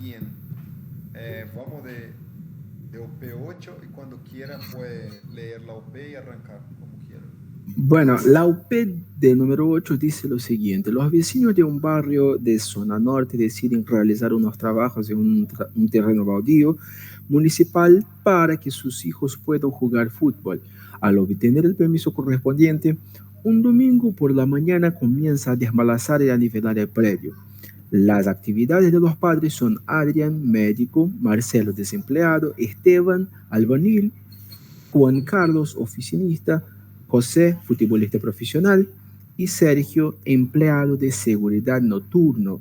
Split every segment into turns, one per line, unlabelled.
Bien, vamos de OP8 y cuando quiera puede leer la OP y arrancar como quiera.
Bueno, la UP de número 8 dice lo siguiente: los vecinos de un barrio de zona norte deciden realizar unos trabajos en un terreno baldío municipal para que sus hijos puedan jugar fútbol. Al obtener el permiso correspondiente, un domingo por la mañana comienza a desmalazar y a nivelar el predio. Las actividades de los padres son Adrián, médico; Marcelo, desempleado; Esteban, albañil; Juan Carlos, oficinista; José, futbolista profesional; y Sergio, empleado de seguridad nocturno.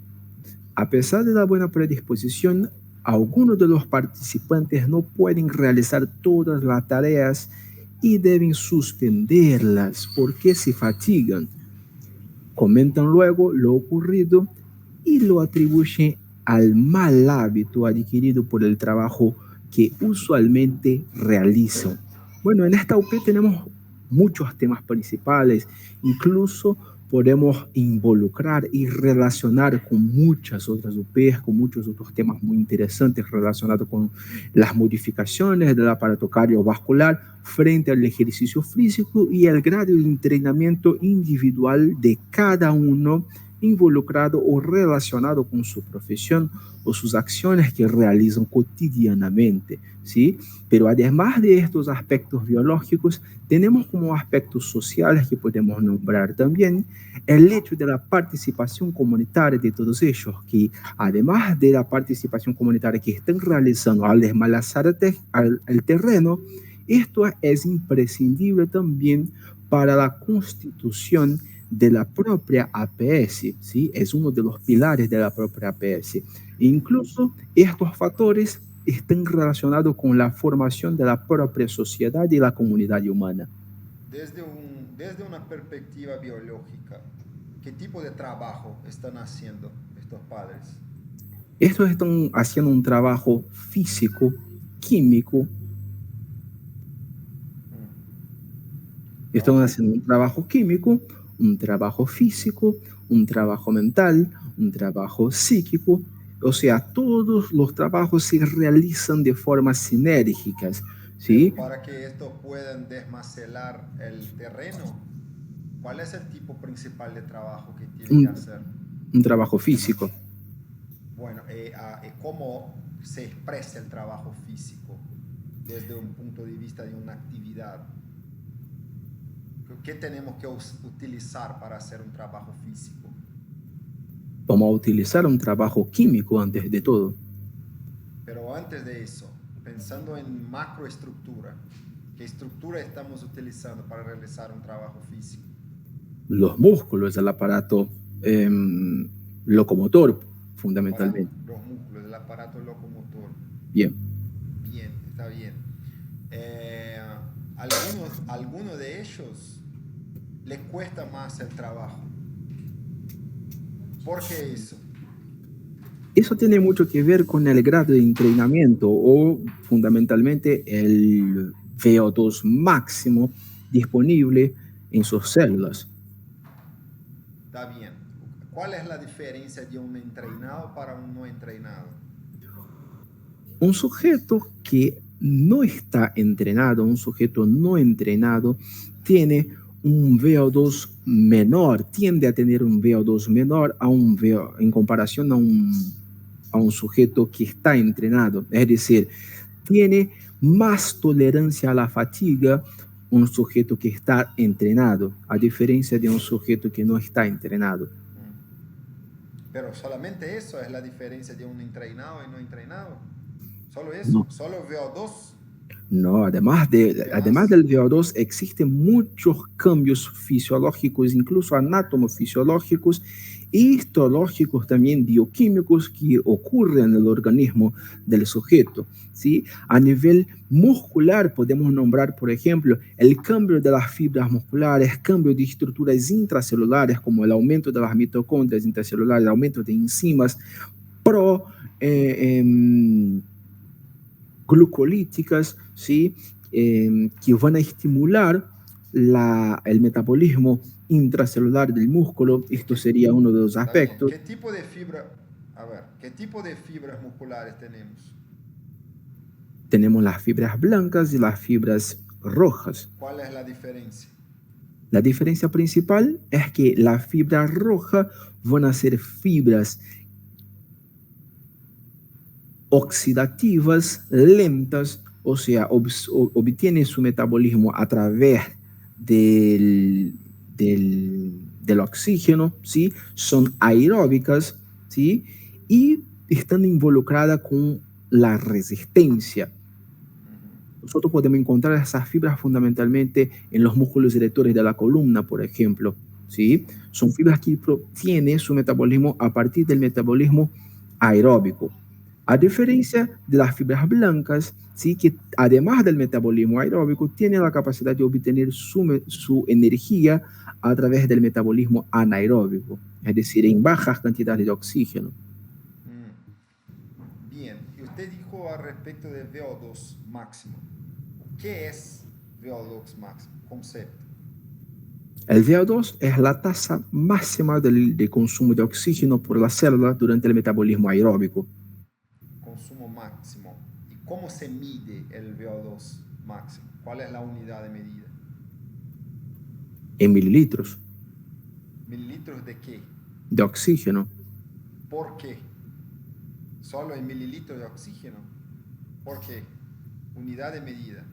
A pesar de la buena predisposición, algunos de los participantes no pueden realizar todas las tareas y deben suspenderlas porque se fatigan. Comentan luego lo ocurrido y lo atribuyen al mal hábito adquirido por el trabajo que usualmente realizan. Bueno, en esta UP tenemos muchos temas principales, incluso podemos involucrar y relacionar con muchas otras UPs, con muchos otros temas muy interesantes relacionados con las modificaciones del aparato cardiovascular frente al ejercicio físico y el grado de entrenamiento individual de cada uno involucrado o relacionado con su profesión o sus acciones que realizan cotidianamente, ¿sí? Pero además de estos aspectos biológicos, tenemos como aspectos sociales que podemos nombrar también el hecho de la participación comunitaria de todos ellos, que además de la participación comunitaria que están realizando al desmalazar el terreno, esto es imprescindible también para la constitución de la propia APS, ¿sí? Es uno de los pilares de la propia APS. E incluso estos factores están relacionados con la formación de la propia sociedad y la comunidad humana.
Desde una perspectiva biológica, ¿qué tipo de trabajo están haciendo estos padres?
Estos están haciendo un trabajo físico, químico, están
Ok,
haciendo un trabajo químico, un trabajo físico, un trabajo mental, un trabajo psíquico. O sea, todos los trabajos se realizan de formas sinérgicas,
pero
¿sí?
para que estos puedan desmacelar el terreno, ¿cuál es el tipo principal de trabajo que tiene que
Un,
hacer?
un trabajo físico.
Bueno, ¿cómo se expresa el trabajo físico desde un punto de vista de una actividad? ¿Qué tenemos que utilizar para hacer un trabajo físico?
Vamos a utilizar un trabajo químico antes de todo.
Pero antes de eso, pensando en macroestructura, ¿qué estructura estamos utilizando para realizar un trabajo físico?
Los músculos, el aparato locomotor,
Aparato,
fundamentalmente.
los músculos, el aparato locomotor.
Bien.
Bien, está bien. Eh, algunos de ellos les cuesta más el trabajo. ¿Por qué eso?
Eso tiene mucho que ver con el grado de entrenamiento o fundamentalmente el VO2 máximo disponible en sus células.
Está bien. ¿Cuál es la diferencia de un entrenado para un no entrenado?
Un sujeto que no está entrenado, un sujeto no entrenado, tiene un VO2 menor, tiende a tener un VO2 menor en comparación a un sujeto que está entrenado. Es decir, tiene más tolerancia a la fatiga un sujeto que está entrenado, a diferencia de un sujeto que no está entrenado.
Pero solamente eso es la diferencia de un entrenado y no entrenado. Solo eso,
No,
solo veo dos.
no,
¿Qué
además
más?
del VO2 existen muchos cambios fisiológicos, incluso anatomofisiológicos y histológicos también bioquímicos que ocurren en el organismo del sujeto, ¿sí? A nivel muscular podemos nombrar, por ejemplo, el cambio de las fibras musculares, cambio de estructuras intracelulares como el aumento de las mitocondrias intracelulares, el aumento de enzimas pro eh, eh, glucolíticas, ¿sí? Que van a estimular el metabolismo intracelular del músculo. Esto sería uno de los
Está bien.
aspectos.
¿Qué tipo de fibra? A ver, ¿qué tipo de fibras musculares tenemos?
Tenemos las fibras blancas y las fibras rojas.
¿Cuál es la diferencia?
La diferencia principal es que la fibra roja van a ser fibras oxidativas lentas, o sea, obtienen su metabolismo a través del oxígeno, ¿sí? Son aeróbicas, ¿sí? Y están involucradas con la resistencia. Nosotros podemos encontrar esas fibras fundamentalmente en los músculos erectores de la columna, por ejemplo, ¿sí? Son fibras que obtienen su metabolismo a partir del metabolismo aeróbico. A diferencia de las fibras blancas, ¿sí? Que además del metabolismo aeróbico, tienen la capacidad de obtener su energía a través del metabolismo anaeróbico, es decir, en bajas cantidades de oxígeno.
Bien, y usted dijo al respecto de VO2 máximo. ¿Qué es VO2 máximo? Concepto.
El VO2 es la tasa máxima de consumo de oxígeno por la célula durante el metabolismo aeróbico.
Consumo máximo. ¿Y cómo se mide el VO2 máximo? ¿Cuál es la unidad de medida?
En mililitros.
¿Mililitros de qué?
De oxígeno.
¿Por qué? Solo en mililitros de oxígeno. ¿Por qué? Unidad de medida.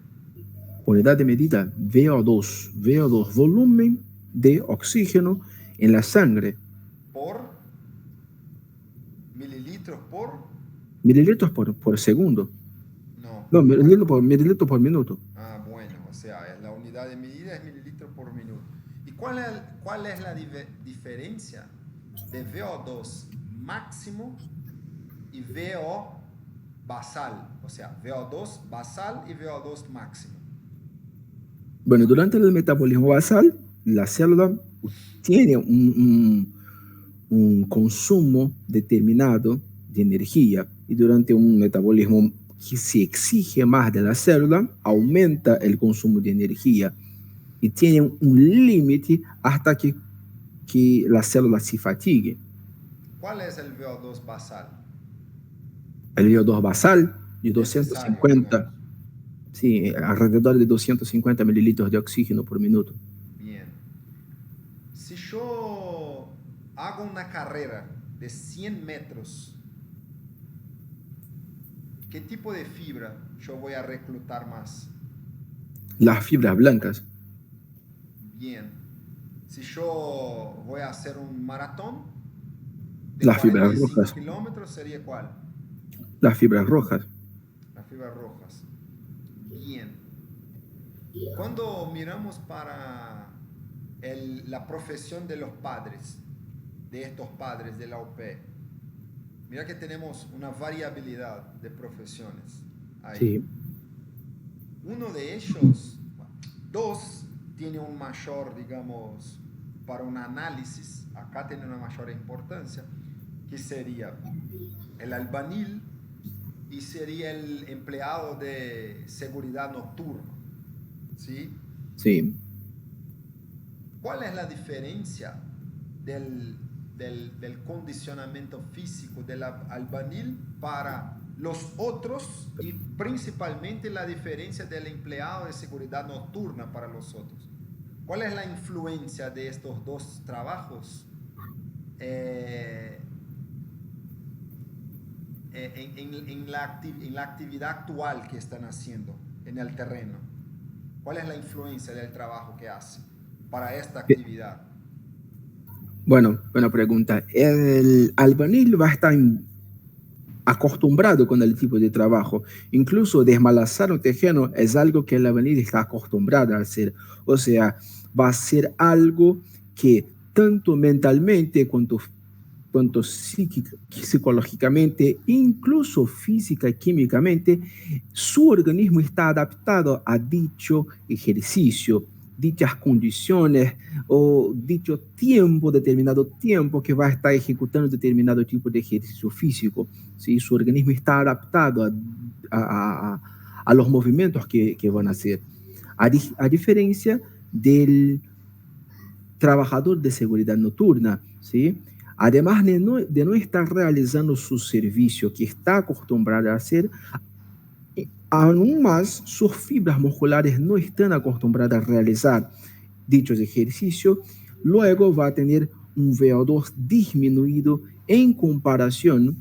Unidad de medida, VO2. VO2, volumen de oxígeno en la sangre.
¿Por? ¿Mililitros por?
Mililitros por segundo.
No,
mililitros por minuto.
Ah, bueno, o sea, la unidad de medida es mililitros por minuto. ¿Y cuál es la diferencia de VO2 máximo y VO basal? O sea, VO2 basal y VO2 máximo.
Bueno, durante el metabolismo basal, la célula tiene un consumo determinado de energía y durante un metabolismo que se exige más de la célula, aumenta el consumo de energía y tiene un límite hasta que la célula se fatigue.
¿Cuál es el VO2 basal?
El VO2 basal de 250, sí, alrededor de 250 mililitros de oxígeno por minuto.
Bien. Si yo hago una carrera de 100 metros, ¿qué tipo de fibra yo voy a reclutar más?
Las fibras blancas.
Bien. Si yo voy a hacer un maratón de
las fibras
45
rojas.
kilómetros, ¿sería cuál?
Las fibras rojas.
Las fibras rojas. Bien. Cuando miramos para la profesión de los padres, de estos padres de la UP, mira que tenemos una variabilidad de profesiones ahí.
Sí.
Uno de ellos, dos, tiene un mayor, digamos, para un análisis, acá tiene una mayor importancia, que sería el albañil y sería el empleado de seguridad nocturna, ¿sí?
Sí.
¿Cuál es la diferencia del condicionamiento físico del albañil para los otros y principalmente la diferencia del empleado de seguridad nocturna para los otros? ¿Cuál es la influencia de estos dos trabajos en la actividad actual que están haciendo en el terreno? ¿Cuál es la influencia del trabajo que hacen para esta actividad?
Bueno, buena pregunta. El albañil va a estar acostumbrado con el tipo de trabajo. Incluso desmalazar un terreno es algo que el albañil está acostumbrado a hacer. O sea, va a ser algo que tanto mentalmente cuanto psicológicamente, incluso física y químicamente, su organismo está adaptado a dicho ejercicio, dichas condiciones o dicho tiempo, determinado tiempo que va a estar ejecutando determinado tipo de ejercicio físico. ¿Sí? Su organismo está adaptado a los movimientos que van a hacer. A diferencia del trabajador de seguridad nocturna, ¿sí? Además de no estar realizando su servicio que está acostumbrado a hacer, aún más sus fibras musculares no están acostumbradas a realizar dichos ejercicios, luego va a tener un VO2 disminuido en comparación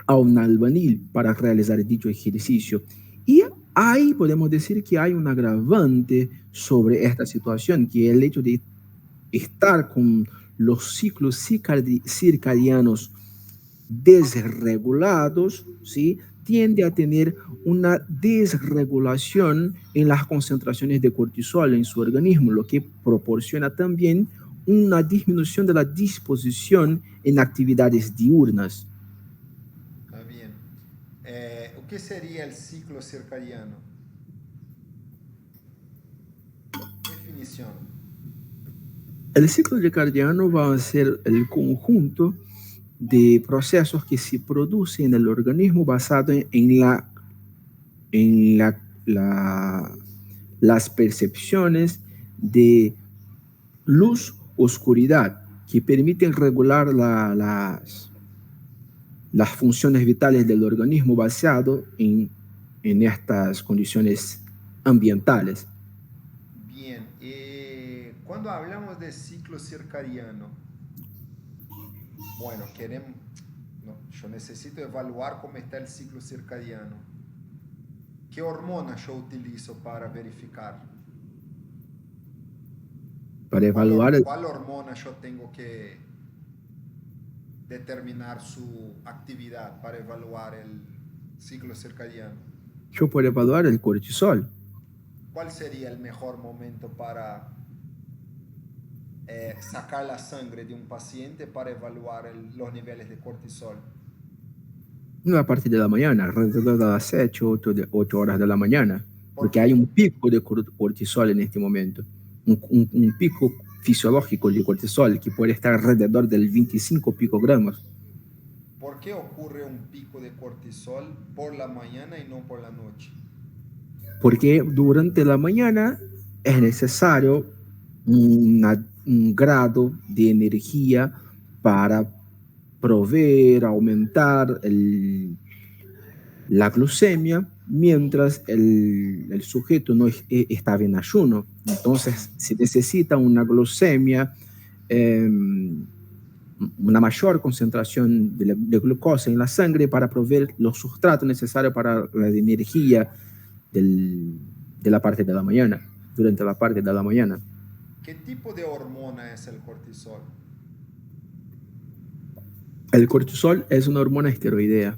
a un albañil para realizar dicho ejercicio. Y ahí podemos decir que hay un agravante sobre esta situación, que el hecho de estar con los ciclos circadianos desregulados, ¿sí? Tiende a tener una desregulación en las concentraciones de cortisol en su organismo, lo que proporciona también una disminución de la disposición en actividades diurnas.
Está bien. ¿O qué sería el ciclo circadiano? Definición.
El ciclo circadiano va a ser el conjunto de procesos que se producen en el organismo basado en las percepciones de luz, oscuridad, que permiten regular las funciones vitales del organismo basado en estas condiciones ambientales.
Bien. Cuando hablamos de ciclo circadiano, bueno, queremos, no, yo necesito evaluar cómo está el ciclo circadiano. ¿Qué hormona yo utilizo para verificar?
Para evaluar,
¿Cuál hormona yo tengo que determinar su actividad para evaluar el ciclo circadiano?
yo puedo evaluar el cortisol.
¿Cuál sería el mejor momento para sacar la sangre de un paciente para evaluar los niveles de cortisol?
No a partir de la mañana, alrededor de las 7, 8 horas de la mañana,
¿Por
porque hay
qué?
un pico de cortisol en este momento, un pico fisiológico de cortisol que puede estar alrededor del 25 picogramos.
¿Por qué ocurre un pico de cortisol por la mañana y no por la noche?
Porque durante la mañana es necesario un grado de energía para proveer, aumentar la glucemia, mientras el sujeto no estaba en ayuno. Entonces, se necesita una glucemia, eh, una mayor concentración de glucosa en la sangre para proveer los sustratos necesarios para la energía de la parte de la mañana, durante la parte de la mañana.
¿Qué tipo de hormona es el cortisol?
El cortisol es una hormona esteroidea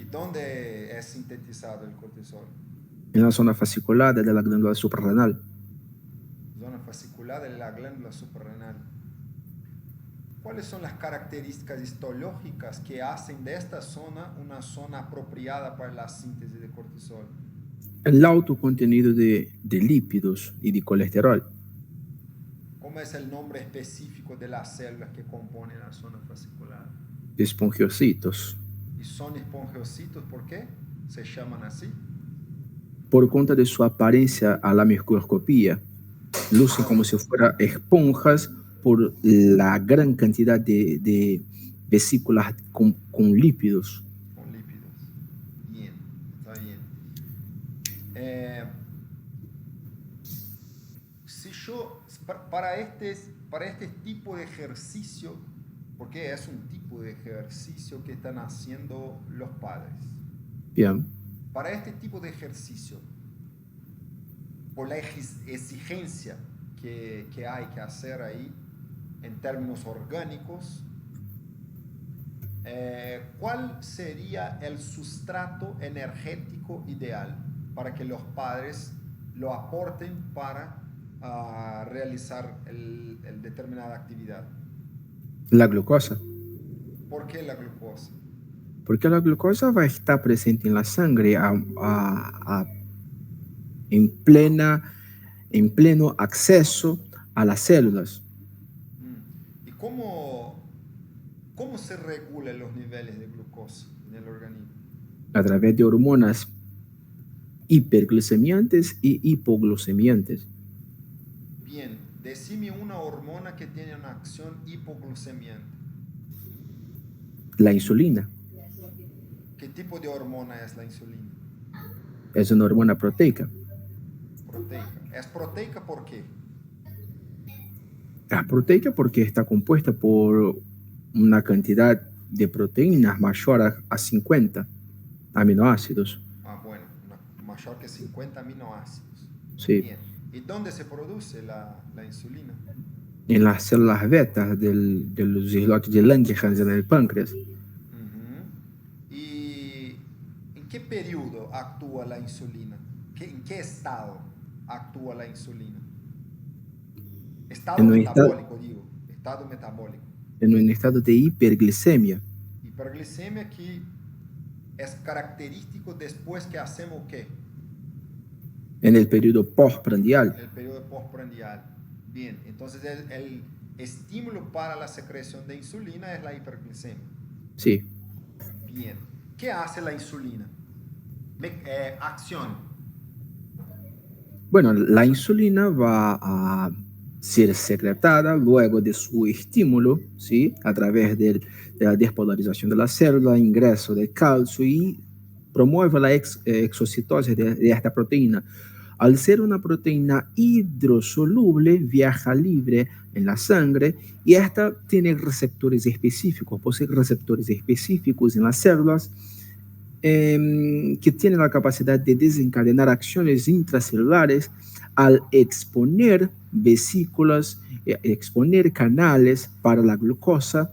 ¿Y dónde es sintetizado el cortisol?
en la zona fasciculada de la glándula suprarrenal.
Zona fascicular de la glándula suprarrenal. ¿Cuáles son las características histológicas que hacen de esta zona una zona apropiada para la síntesis de cortisol?
El alto contenido de lípidos y de colesterol.
¿Cómo es el nombre específico de las células que componen la zona fascicular?
Espongiocitos.
¿Y son espongiocitos por qué se llaman así?
Por cuenta de su apariencia a la microscopía, lucen como si fueran esponjas por la gran cantidad de vesículas con lípidos.
Con lípidos. Bien, está bien. Si yo, para este tipo de ejercicio, porque es un tipo de ejercicio que están haciendo los padres,
Bien.
para este tipo de ejercicio, por la exigencia que hay que hacer ahí en términos orgánicos, ¿cuál sería el sustrato energético ideal para que los padres lo aporten para realizar el determinada actividad?
La glucosa.
¿Por qué la glucosa?
Porque la glucosa va a estar presente en la sangre en pleno acceso a las células
¿Y cómo se regulan los niveles de glucosa en el organismo?
a través de hormonas hiperglucemiantes y hipoglucemiantes.
Bien, decime una hormona que tiene una acción hipoglucemiante.
La insulina
¿Qué tipo de hormona es la insulina?
es una hormona proteica.
Proteica. ¿Es proteica por qué?
Es proteica porque está compuesta por una cantidad de proteínas mayor a 50 aminoácidos.
Ah, bueno, mayor que 50 aminoácidos.
Sí.
Bien. ¿Y dónde se produce la insulina?
En las células beta de los islotes de Langerhans en el páncreas.
¿Y en qué periodo actúa la insulina? ¿En qué estado actúa la insulina? Estado
En un
metabólico, digo. Estado metabólico.
en un estado de hiperglicemia.
Hiperglicemia que es característico después que hacemos qué?
En el periodo postprandial.
En el periodo postprandial. Bien, entonces el estímulo para la secreción de insulina es la hiperglicemia.
Sí.
Bien. ¿Qué hace la insulina? Acción.
Bueno, la insulina va a ser secretada luego de su estímulo, ¿sí? A través de la despolarización de la célula, ingreso de calcio y promueve la exocitosis de esta proteína. Al ser una proteína hidrosoluble, viaja libre en la sangre y esta tiene receptores específicos, posee receptores específicos en las células que tienen la capacidad de desencadenar acciones intracelulares al exponer vesículas, exponer canales para la glucosa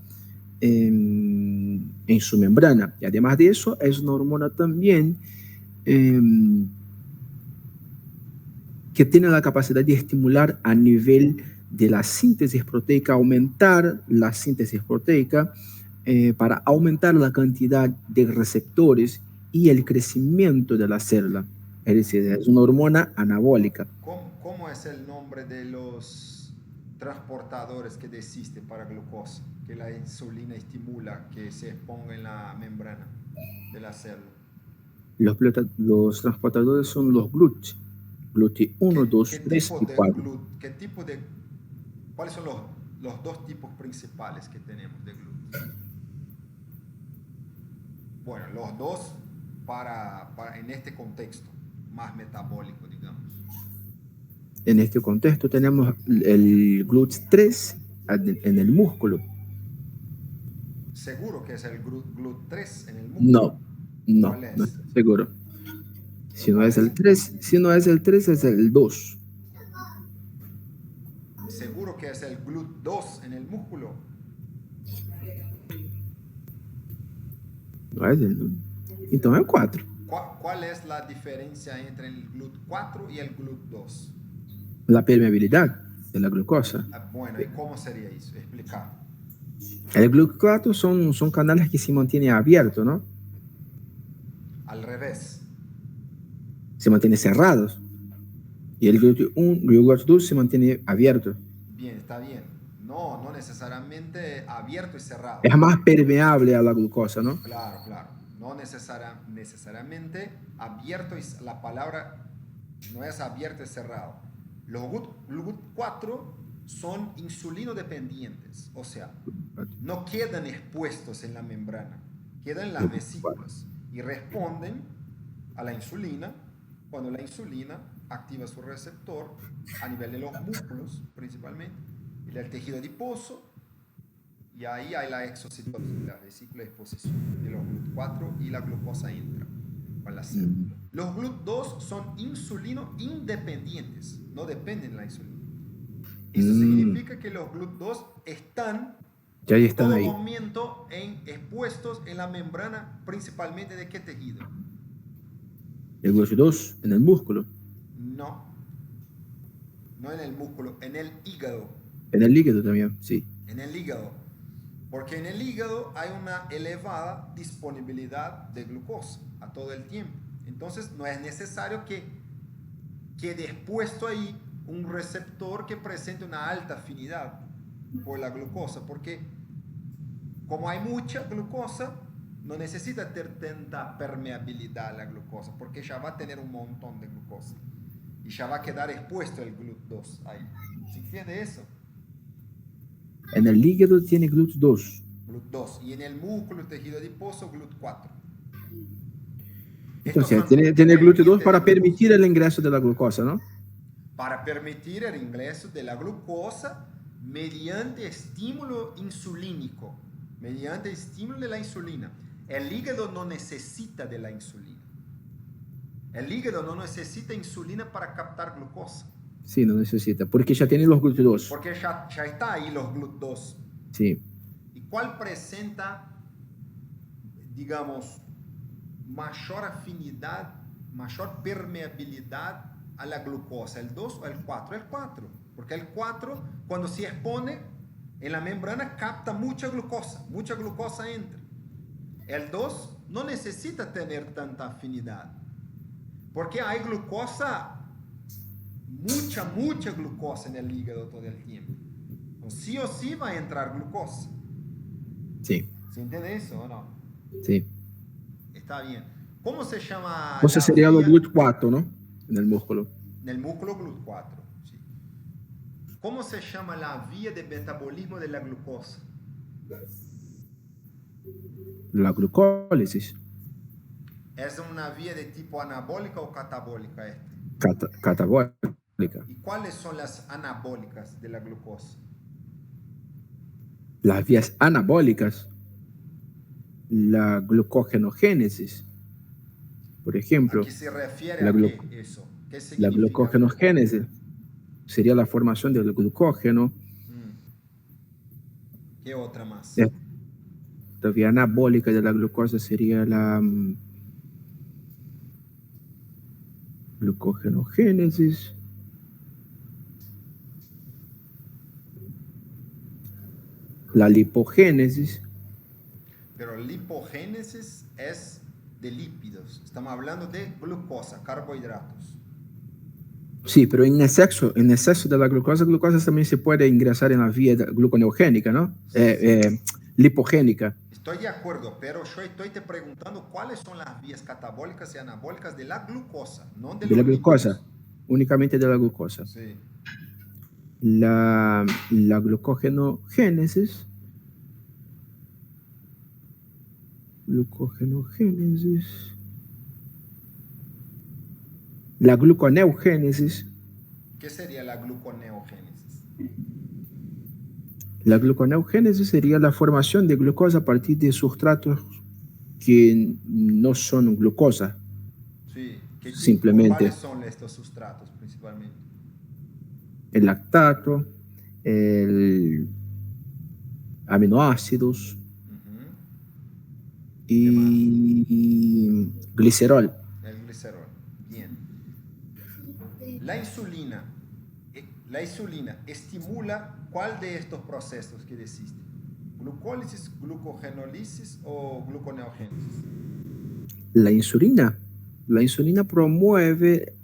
en su membrana. Y además de eso, es una hormona también que tiene la capacidad de estimular a nivel de la síntesis proteica, aumentar la síntesis proteica para aumentar la cantidad de receptores y el crecimiento de la célula. Es decir, es una hormona anabólica.
¿Cómo es el nombre de los transportadores que existen para glucosa? Que la insulina estimula que se exponga en la membrana de la célula.
Los transportadores son los GLUT. GLUT 1, 2, 3 y 4.
¿Cuáles son los dos tipos principales que tenemos de GLUT? Bueno, los dos en este contexto más metabólico, digamos.
En este contexto tenemos el GLUT3 en el músculo.
¿Seguro que es el GLUT3 en el músculo?
No
¿Cuál
no
es?
estoy seguro. Si no es el 3, es el 2.
¿Seguro que es el GLUT2 en el músculo?
No es el, entonces el 4.
¿Cuál es la diferencia entre el GLUT4 y el GLUT2?
La permeabilidad de la glucosa.
Bueno, ¿y cómo sería eso? Explicar.
El GLUT4 son canales que se mantienen abiertos, ¿no?
Al revés.
Se mantienen cerrados. Y el GLUT2 se mantiene abierto.
Bien, está bien. No necesariamente abierto y cerrado.
Es más permeable a la glucosa, ¿no?
Claro. No necesariamente abierto y la palabra no es abierto y cerrado. Los GLUT4 son insulino dependientes, o sea, no quedan expuestos en la membrana, quedan en las vesículas y responden a la insulina cuando la insulina activa su receptor a nivel de los músculos principalmente y del tejido adiposo, y ahí hay la exocitosis, la vesícula de exposición de los GLUT4 y la glucosa entra con la célula. Los GLUT2 son insulino independientes, no dependen de la insulina. Eso significa que los GLUT2 están en todo
ahí.
momento expuestos en la membrana, principalmente de qué tejido.
El GLUT2 en el músculo.
No en el músculo, en el hígado.
En el hígado también, sí.
En el hígado. Porque en el hígado hay una elevada disponibilidad de glucosa a todo el tiempo. Entonces no es necesario que quede expuesto ahí un receptor que presente una alta afinidad por la glucosa, porque como hay mucha glucosa, no necesita tener tanta permeabilidad a la glucosa, porque ya va a tener un montón de glucosa y ya va a quedar expuesto el GLUT2 ahí. ¿Se entiende eso?
En el hígado tiene GLUT2.
GLUT2. Y en el músculo, tejido adiposo, GLUT4.
Entonces, tiene el GLUT2 para permitir el ingreso de la glucosa, ¿no?
Para permitir el ingreso de la glucosa mediante estímulo insulínico, mediante estímulo de la insulina. El hígado no necesita de la insulina. El hígado no necesita insulina para captar glucosa.
Sí, no necesita, porque ya tiene los GLUT2.
Porque ya está ahí los GLUT2.
Sí.
¿Y cuál presenta, digamos, mayor afinidad, mayor permeabilidad a la glucosa? ¿El 2 o el 4? El 4. Porque el 4, cuando se expone en la membrana, capta mucha glucosa entra. El 2 no necesita tener tanta afinidad. Porque hay glucosa, mucha glucosa en el hígado todo el tiempo. Entonces, sí o sí va a entrar glucosa.
Sí.
¿Se entiende eso o no?
Sí.
Está bien. ¿Cómo se llama?
Entonces sería los GLUT4, ¿no? En el músculo.
En el músculo GLUT4. Sí. ¿Cómo se llama la vía de metabolismo de la glucosa?
La glucólisis.
¿Es una vía de tipo anabólica o catabólica este?
Catabólica.
¿Y cuáles son las anabólicas de la glucosa?
Las vías anabólicas, la glucogenogénesis, por ejemplo.
¿A qué se refiere qué eso? ¿Qué significa?
La glucogenogénesis sería la formación del glucógeno.
¿Qué otra más?
La vía anabólica de la glucosa sería la glucogenogénesis. La lipogénesis.
Pero lipogénesis es de lípidos. Estamos hablando de glucosa, carbohidratos.
Sí, pero en exceso de la glucosa también se puede ingresar en la vía gluconeogénica, ¿no?
Sí.
Lipogénica.
Estoy de acuerdo, pero yo estoy te preguntando cuáles son las vías catabólicas y anabólicas de la glucosa, no de
la
lípidos.
Glucosa, únicamente de la glucosa.
Sí.
La glucogenogénesis. La gluconeogénesis.
¿Qué sería la gluconeogénesis?
La gluconeogénesis sería la formación de glucosa a partir de sustratos que no son glucosa.
Sí.
Simplemente.
¿Cuáles son estos sustratos principalmente?
El lactato, el aminoácidos y glicerol.
El glicerol. Bien. La insulina estimula ¿cuál de estos procesos que deciste? ¿Glucólisis, glucogenólisis o gluconeogénesis?
La insulina promueve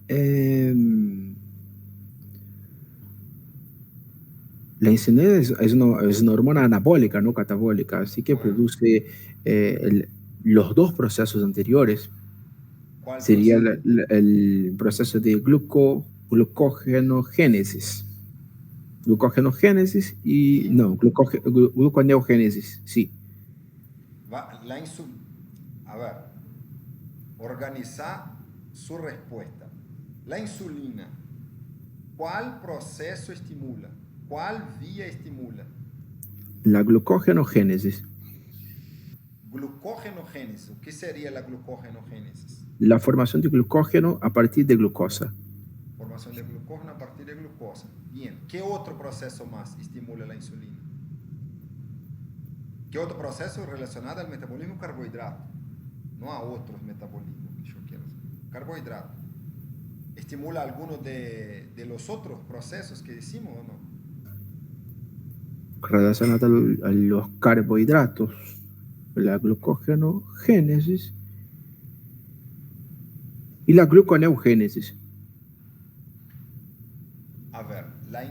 la insulina es una hormona anabólica, no catabólica, así que produce los dos procesos anteriores.
¿Cuál
sería
proceso?
el proceso de glucogenogénesis. Glucogenogénesis y no, gluconeogénesis, sí.
A ver, organizar su respuesta. La insulina, ¿cuál proceso estimula? ¿Cuál vía estimula?
La glucogenogénesis.
Glucogenogénesis. ¿Qué sería la glucogenogénesis?
La formación de glucógeno a partir de glucosa.
Formación de glucógeno a partir de glucosa. Bien. ¿Qué otro proceso más estimula la insulina? ¿Qué otro proceso relacionado al metabolismo carbohidrato? No a otros metabolismos que yo quiero saber. Carbohidrato. ¿Estimula alguno de los otros procesos que decimos o no?
Relacionado a los carbohidratos, la glucogenogénesis y la gluconeogénesis.
A ver, la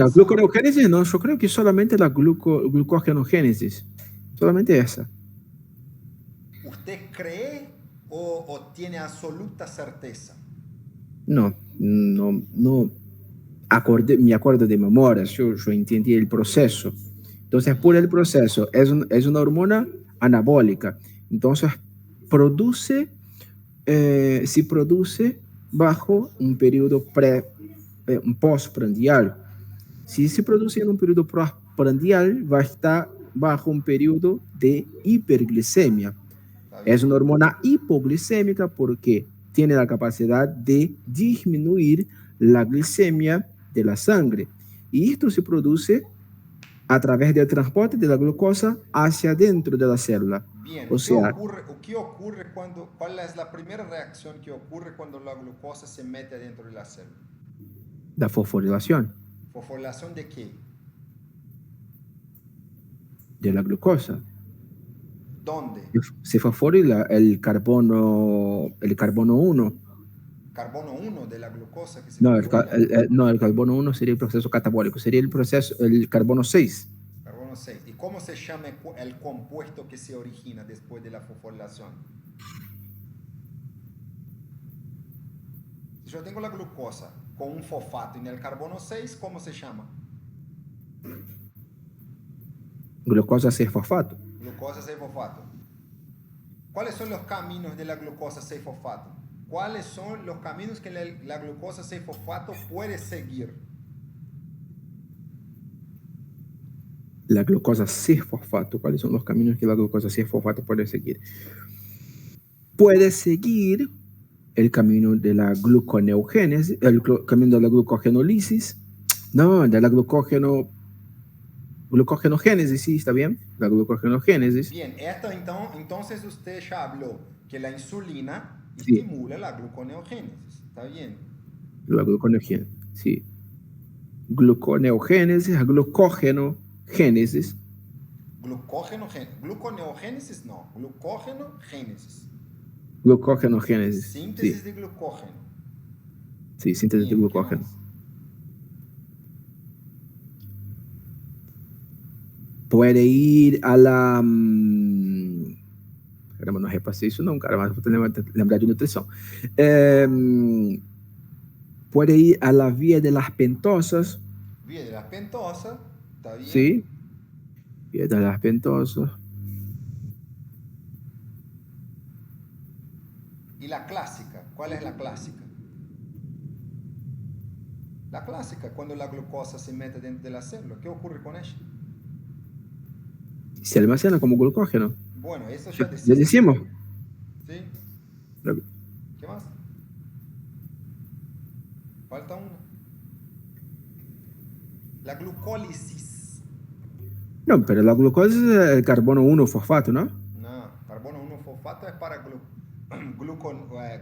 gluconeogénesis no, yo creo que solamente la glucogenogénesis, solamente esa.
¿Usted cree o tiene absoluta certeza?
No. Me acuerdo de memoria, yo entendí el proceso, Entonces, por el proceso, es una hormona anabólica. Entonces, produce, se produce bajo un periodo un postprandial. Si se produce en un periodo postprandial, va a estar bajo un periodo de hiperglicemia. Es una hormona hipoglicémica porque tiene la capacidad de disminuir la glicemia de la sangre. Y esto se produce a través del transporte de la glucosa hacia dentro de la célula.
Bien,
O sea,
qué ocurre cuál es la primera reacción que ocurre cuando la glucosa se mete dentro de la célula?
la fosforilación
¿Fosforilación de qué?
de la glucosa.
¿Dónde?
Se fosforila el carbono 1.
Carbono 1 de la glucosa que se
No,
fosforila.
no, el carbono 1 sería el proceso catabólico, sería el carbono 6.
Carbono 6. ¿Y cómo se llama el compuesto que se origina después de la fosforilación? Si yo tengo la glucosa con un fosfato en el carbono 6, ¿cómo se llama?
Glucosa 6-fosfato.
Glucosa 6-fosfato. ¿Cuáles son los caminos de la glucosa 6-fosfato? ¿Cuáles son los caminos que la glucosa 6-fosfato puede seguir?
La glucosa 6-fosfato. ¿Cuáles son los caminos que la glucosa 6-fosfato puede seguir? Puede seguir el camino de la gluconeogénesis, el camino de la glucogenólisis, no, de la glucogenogénesis, sí, está bien, la glucogenogénesis.
Bien, esto entonces usted ya habló que la insulina
Sí.
estimula la gluconeogénesis, ¿está bien?
La gluconeogénesis, sí. Gluconeogénesis, glucógenogénesis.
Gluconeogénesis no, glucógenogénesis.
Glucogenogénesis.
Síntesis
Sí.
de glucógeno.
Sí, síntesis de
Bien,
glucógeno. Puede ir a la... Caramba, não repassei isso não, cara, mas vou lembrar de nutrição. Puede ir a la vía de las pentosas.
Vía de las pentosas, ¿está bien?
Sí. Vía de las pentosas.
¿Y la clásica? ¿Cuál es la clásica? La clásica, cuando la glucosa se mete dentro de la célula, ¿qué ocurre con ella?
Se almacena como glucógeno.
Bueno, eso ya
¿Ya decimos?
¿Sí? ¿Qué más? Falta uno. La glucólisis.
No, pero la glucosa es el carbono 1-fosfato, ¿no?
No, carbono 1-fosfato es para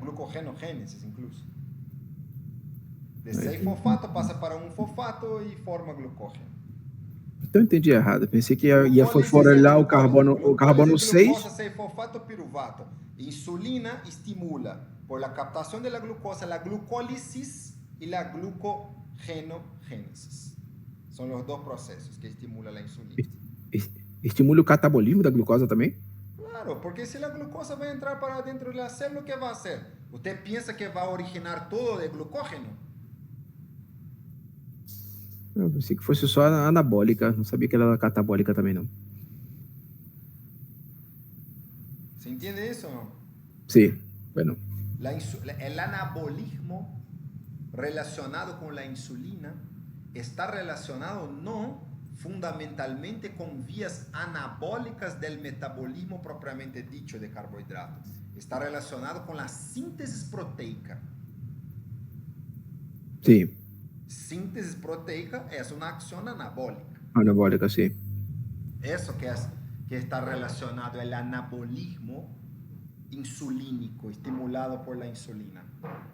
glucogenogénesis incluso. De 6-fosfato pasa para un fosfato y forma glucógeno.
Então eu entendi errado. Pensei que ia fosforilar o carbono 6.
Glucosa 6-fosfato piruvato. Insulina estimula por la captación de la glucosa la glucólisis y la glucogenogénesis. Son los dos procesos que estimulan la insulina.
Estimula o catabolismo da glucosa também?
Claro, porque si la glucosa va a entrar para dentro de la célula, ¿qué va a hacer? ¿Usted piensa que va a originar todo de glucógeno?
Eu pensei que fosse só anabólica, não sabia que ela era catabólica também, não.
¿Se entiende eso o no?
Sí, bueno.
El anabolismo relacionado con la insulina está relacionado no fundamentalmente con vías anabólicas del metabolismo propiamente dicho de carbohidratos. Está relacionado con la síntesis proteica.
Sí.
Síntesis proteica es una acción anabólica.
Anabólica, sí.
Eso que está relacionado el anabolismo insulínico estimulado por la insulina.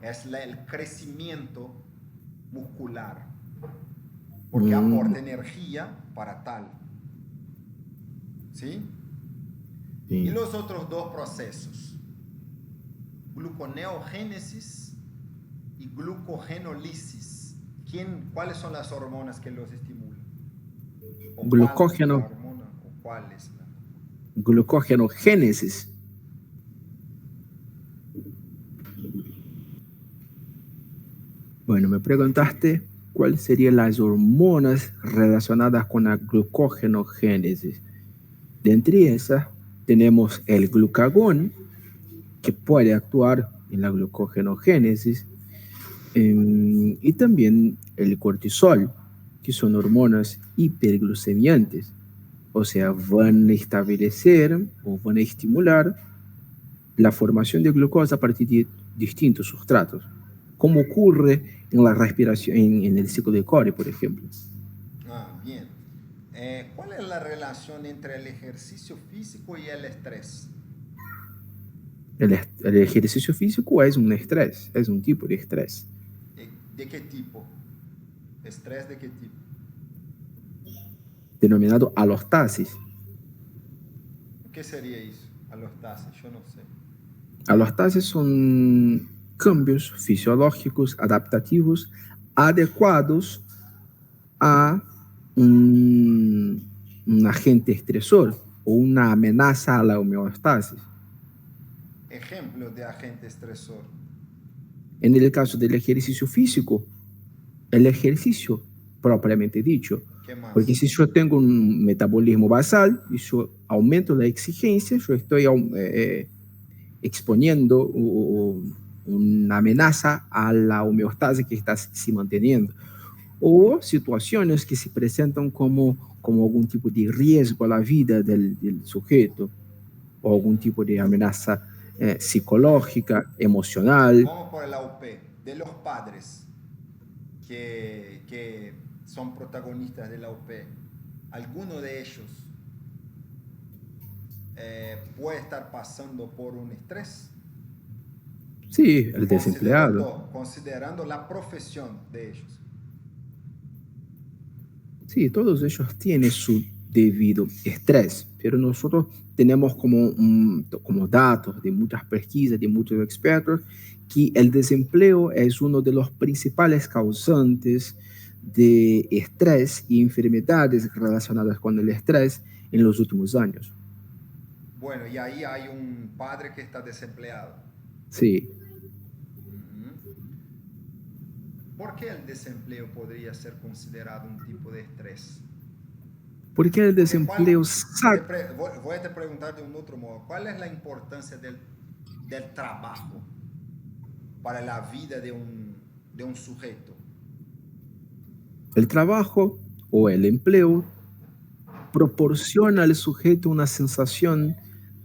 Es el crecimiento muscular. Porque aporta energía para tal. ¿Sí?
Sí.
Y los otros dos procesos. Gluconeogénesis y glucogenólisis. ¿Cuáles son las hormonas que los estimulan?
Glucógeno.
¿Cuál es?
Glucogenogénesis. Bueno, me preguntaste cuáles serían las hormonas relacionadas con la glucógenogénesis. De entre esas, tenemos el glucagón, que puede actuar en la glucogenogénesis, y también el cortisol, que son hormonas hiperglucemiantes, o sea, van a establecer o van a estimular la formación de glucosa a partir de distintos sustratos, como ocurre en la respiración, en el ciclo de Cori, por ejemplo.
Ah, bien. ¿Cuál es la relación entre el ejercicio físico y el estrés?
El ejercicio físico es un estrés, es un tipo de estrés.
¿De qué tipo? ¿Estrés de qué tipo?
Denominado alostasis.
¿Qué sería eso? Alostasis, yo no sé.
Alostasis son cambios fisiológicos adaptativos adecuados a un agente estresor o una amenaza a la homeostasis.
Ejemplo de agente estresor.
En el caso del ejercicio físico, el ejercicio propiamente dicho,
¿Qué más?
porque si yo tengo un metabolismo basal y yo aumento la exigencia, yo estoy exponiendo una amenaza a la homeostasis que está se manteniendo. O situaciones que se presentan como algún tipo de riesgo a la vida del sujeto, o algún tipo de amenaza psicológica, emocional.
Vamos por el AUP, de los padres que son protagonistas del AUP. ¿Alguno de ellos puede estar pasando por un estrés?
Sí, el desempleado.
Considerando la profesión de ellos.
Sí, todos ellos tienen su debido estrés, pero nosotros tenemos como datos de muchas pesquisas, de muchos expertos, que el desempleo es uno de los principales causantes de estrés y enfermedades relacionadas con el estrés en los últimos años.
Bueno, y ahí hay un padre que está desempleado.
Sí.
¿Por qué el desempleo podría ser considerado un tipo de estrés?
Porque el desempleo
voy a te preguntar de un otro modo. ¿Cuál es la importancia del trabajo para la vida de un sujeto?
El trabajo o el empleo proporciona al sujeto una sensación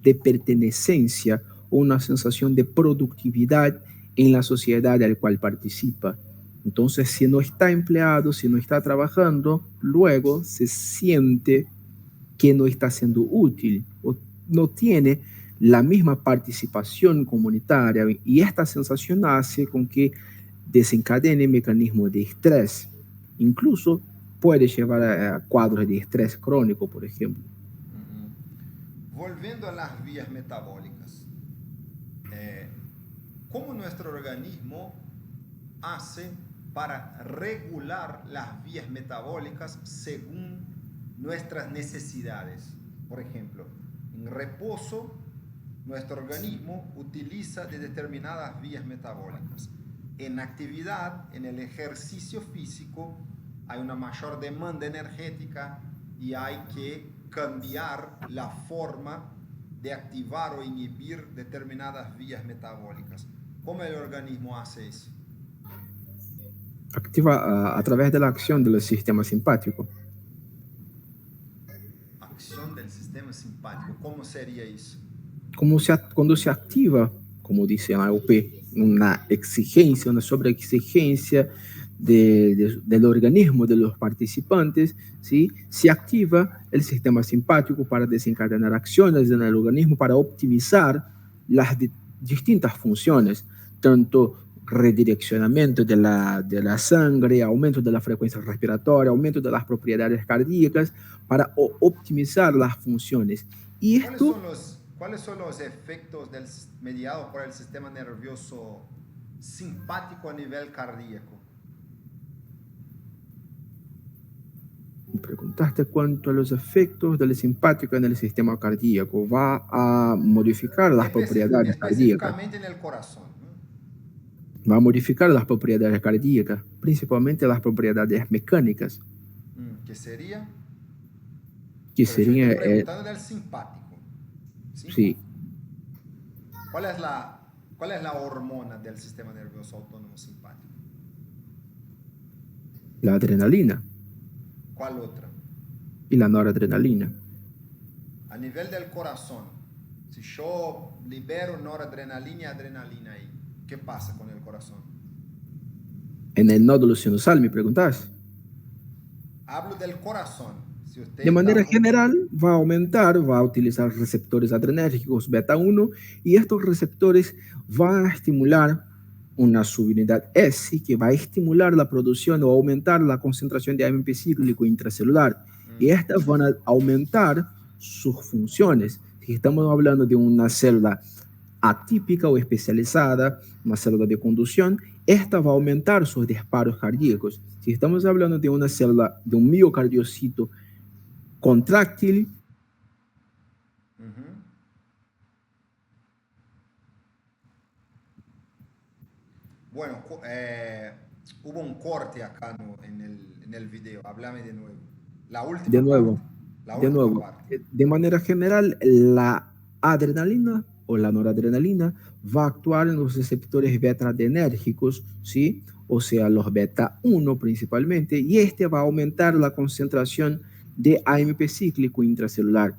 de pertenencia o una sensación de productividad en la sociedad a la cual participa. Entonces, si no está empleado, si no está trabajando, luego se siente que no está siendo útil o no tiene la misma participación comunitaria, y esta sensación hace con que desencadene mecanismos de estrés. Incluso puede llevar a cuadros de estrés crónico, por ejemplo.
Volviendo a las vías metabólicas, ¿cómo nuestro organismo hace para regular las vías metabólicas según nuestras necesidades? Por ejemplo, en reposo, nuestro organismo utiliza de determinadas vías metabólicas. En actividad, en el ejercicio físico, hay una mayor demanda energética y hay que cambiar la forma de activar o inhibir determinadas vías metabólicas. ¿Cómo el organismo hace eso?
Activa a través de la acción del sistema simpático.
Acción del sistema simpático, ¿cómo sería eso?
Cuando se activa, como dice la AUP, una exigencia, una sobreexigencia del organismo de los participantes, ¿sí? Se activa el sistema simpático para desencadenar acciones en el organismo para optimizar las distintas funciones, tanto redireccionamiento de la sangre, aumento de la frecuencia respiratoria, aumento de las propiedades cardíacas, para optimizar las funciones. Y esto...
¿Cuáles son los efectos mediados por el sistema nervioso simpático a nivel cardíaco?
Me preguntaste cuánto a los efectos del simpático en el sistema cardíaco. Va a modificar las propiedades cardíacas.
Específicamente en el corazón, ¿no?
Va a modificar las propiedades cardíacas, principalmente las propiedades mecánicas,
¿Qué sería?
que
Pero yo
sería,
estoy preguntando del simpático.
sí,
¿Cuál es la hormona del sistema nervioso autónomo simpático?
la adrenalina
¿Cuál otra?
y la noradrenalina.
A nivel del corazón, si yo libero noradrenalina y adrenalina ahí, ¿qué pasa con el corazón?
En el nódulo sinusal, ¿me preguntas?
Hablo del corazón. Si usted
De manera
está...
general, va a aumentar, va a utilizar receptores adrenérgicos beta 1 y estos receptores van a estimular una subunidad S que va a estimular la producción o aumentar la concentración de AMP cíclico intracelular. Y estas van a aumentar sus funciones. Si estamos hablando de una célula atípica o especializada, una célula de conducción, esta va a aumentar sus disparos cardíacos. Si estamos hablando de una célula, de un miocardiocito contráctil.
Bueno, hubo un corte acá en el video. Háblame de nuevo. La última
De nuevo,
parte. La última parte.
de manera general, la adrenalina o la noradrenalina va a actuar en los receptores beta-adrenérgicos, ¿sí? O sea, los beta 1 principalmente, y este va a aumentar la concentración de AMP cíclico intracelular.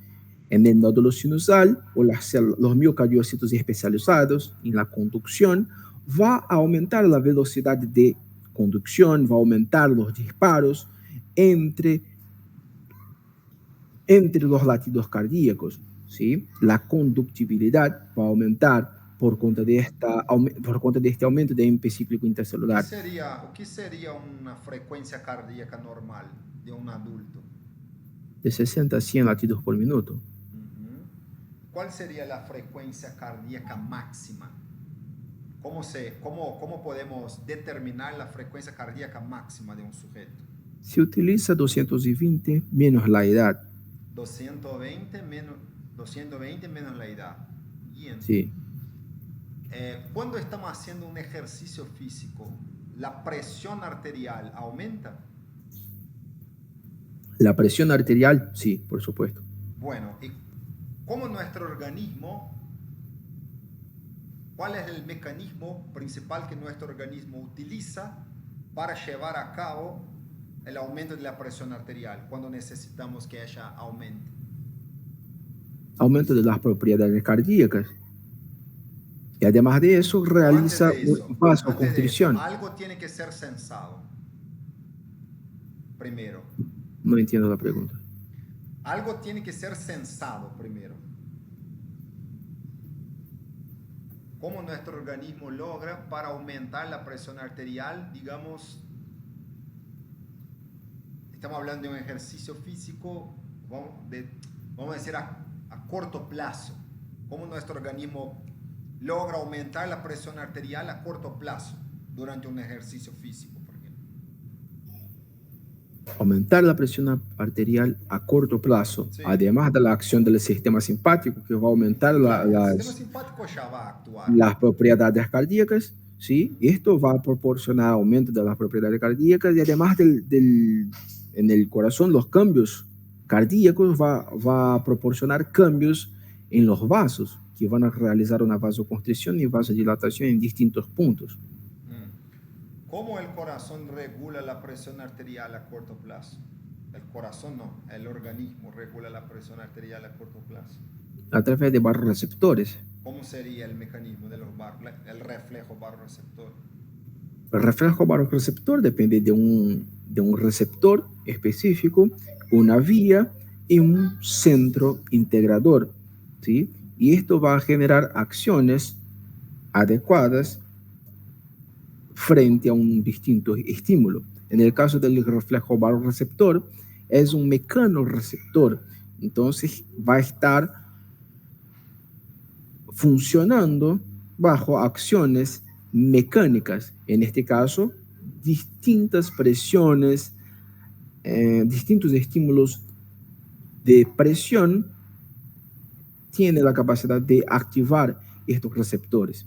En el nódulo sinusal o los miocardiocitos especializados en la conducción, va a aumentar la velocidad de conducción, va a aumentar los disparos entre los latidos cardíacos, ¿sí? La conductividad va a aumentar por cuenta de este aumento de AMP cíclico intracelular.
O que sería una frecuencia cardíaca normal de un adulto?
De 60 a 100 latidos por minuto.
¿Cuál sería la frecuencia cardíaca máxima? ¿Cómo podemos determinar la frecuencia cardíaca máxima de un sujeto?
Se utiliza 220 menos la edad.
220 menos la edad. Bien.
Sí.
Cuando estamos haciendo un ejercicio físico, ¿la presión arterial aumenta?
La presión arterial, sí, por supuesto.
Bueno, ¿y cómo nuestro organismo, cuál es el mecanismo principal que nuestro organismo utiliza para llevar a cabo el aumento de la presión arterial cuando necesitamos que ella aumente?
Aumento de las propiedades cardíacas. Y además de eso, realiza un vasoconstricción.
Algo tiene que ser sensado. Primero.
No entiendo la pregunta.
Algo tiene que ser sensado primero. ¿Cómo nuestro organismo logra para aumentar la presión arterial? Digamos, estamos hablando de un ejercicio físico, vamos a decir a corto plazo. ¿Cómo nuestro organismo logra aumentar la presión arterial a corto plazo durante un ejercicio físico, por ejemplo?
Aumentar la presión arterial a corto plazo, sí. Además de la acción del sistema simpático, que va a aumentar
el sistema simpático ya va a actuar.
Las propiedades cardíacas, ¿sí? Esto va a proporcionar aumento de las propiedades cardíacas y además en el corazón, los cambios cardíacos va a proporcionar cambios en los vasos, que van a realizar una vasoconstricción y vasodilatación en distintos puntos.
¿Cómo el corazón regula la presión arterial a corto plazo? El corazón no, el organismo regula la presión arterial a corto plazo.
A través de barroreceptores.
¿Cómo sería el mecanismo de el reflejo barroreceptor?
El reflejo barroreceptor depende de un receptor específico, una vía y un centro integrador, ¿sí? Y esto va a generar acciones adecuadas frente a un distinto estímulo. En el caso del reflejo barroreceptor, es un mecanorreceptor, entonces va a estar funcionando bajo acciones mecánicas, en este caso, distintas presiones, distintos estímulos de presión tiene la capacidad de activar estos receptores.